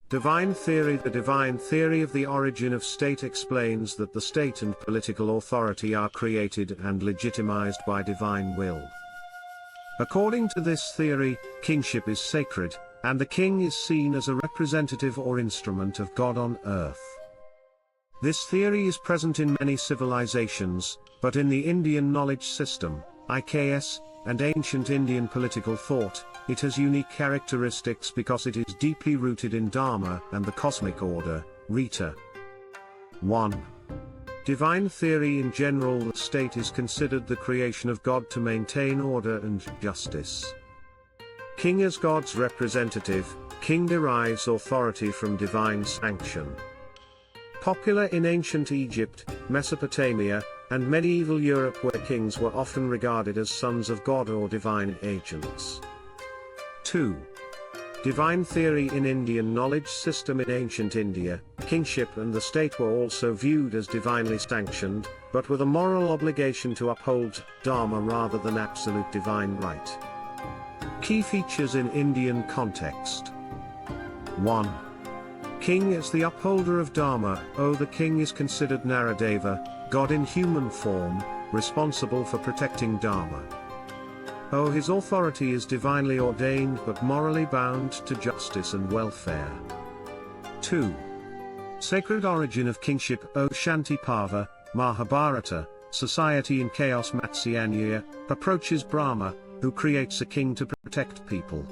Devine Theory. The Devine Theory of the origin of state explains that the state and political authority are created and legitimized by divine will. According to this theory, kingship is sacred, and the king is seen as a representative or instrument of God on earth. This theory is present in many civilizations, but in the Indian knowledge system, IKS, and ancient Indian political thought, it has unique characteristics because it is deeply rooted in Dharma and the cosmic order, Rita. 1. Divine theory. In general, the state is considered the creation of God to maintain order and justice. King as God's representative, king derives authority from divine sanction. Popular in ancient Egypt, Mesopotamia, and medieval Europe, where kings were often regarded as sons of God or divine agents. 2. Divine theory. In Indian knowledge system in ancient India, kingship and the state were also viewed as divinely sanctioned, but with a moral obligation to uphold Dharma rather than absolute divine right. Key features in Indian context. 1. King is the upholder of Dharma. The king is considered Naradeva, God in human form, responsible for protecting Dharma. His authority is divinely ordained but morally bound to justice and welfare. 2. Sacred origin of kingship. Shanti Parva, Mahabharata, society in chaos. Matsyanya approaches Brahma, who creates a king to protect people.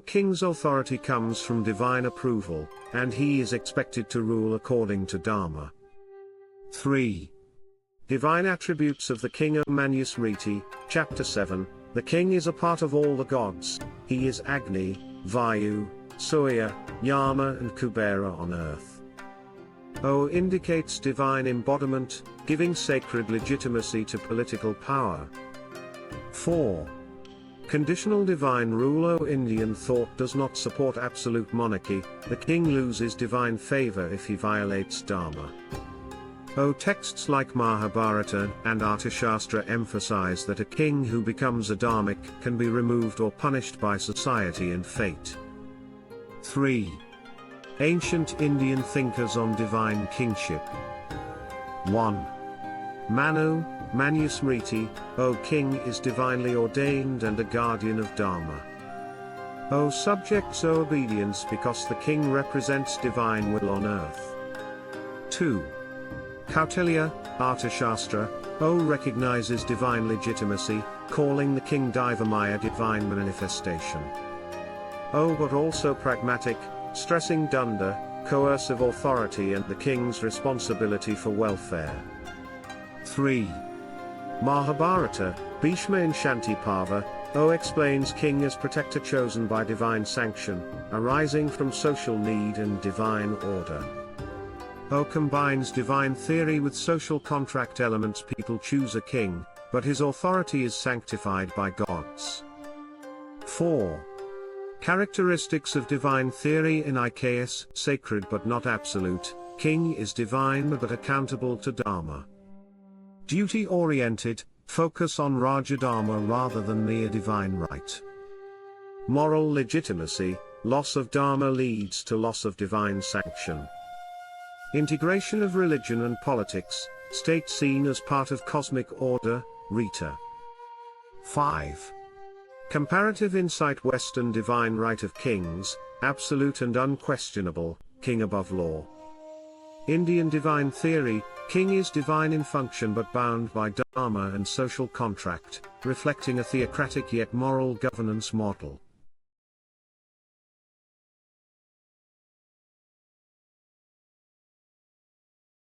King's authority comes from divine approval, and he is expected to rule according to Dharma. 3. Divine attributes of the king. Manusmriti, Chapter 7, the king is a part of all the gods. He is Agni, Vayu, Surya, Yama and Kubera on earth. Indicates divine embodiment, giving sacred legitimacy to political power. 4. Conditional divine rule. Indian thought does not support absolute monarchy. The king loses divine favor if he violates Dharma. Texts like Mahabharata and Arthashastra emphasize that a king who becomes a dharmic can be removed or punished by society and fate. 3. Ancient Indian thinkers on divine kingship. 1. Manu, Manusmriti, king is divinely ordained and a guardian of Dharma. Subjects owe obedience because the king represents divine will on earth. 2. Kautilya, Arthashastra, recognizes divine legitimacy, calling the king Divamaya, divine manifestation. But also pragmatic, stressing danda, coercive authority and the king's responsibility for welfare. 3. Mahabharata, Bhishma in Shanti Parva, explains king as protector chosen by divine sanction, arising from social need and divine order. Combines divine theory with social contract elements. People choose a king, but his authority is sanctified by gods. 4. Characteristics of divine theory in IKS. Sacred but not absolute, king is divine but accountable to Dharma. Duty-oriented, focus on Raja Dharma rather than mere divine right. Moral legitimacy, loss of Dharma leads to loss of divine sanction. Integration of religion and politics, state seen as part of cosmic order, Rita. 5. Comparative insight. Western divine right of kings, absolute and unquestionable, king above law. Indian divine theory, king is divine in function but bound by Dharma and social contract, reflecting a theocratic yet moral governance model.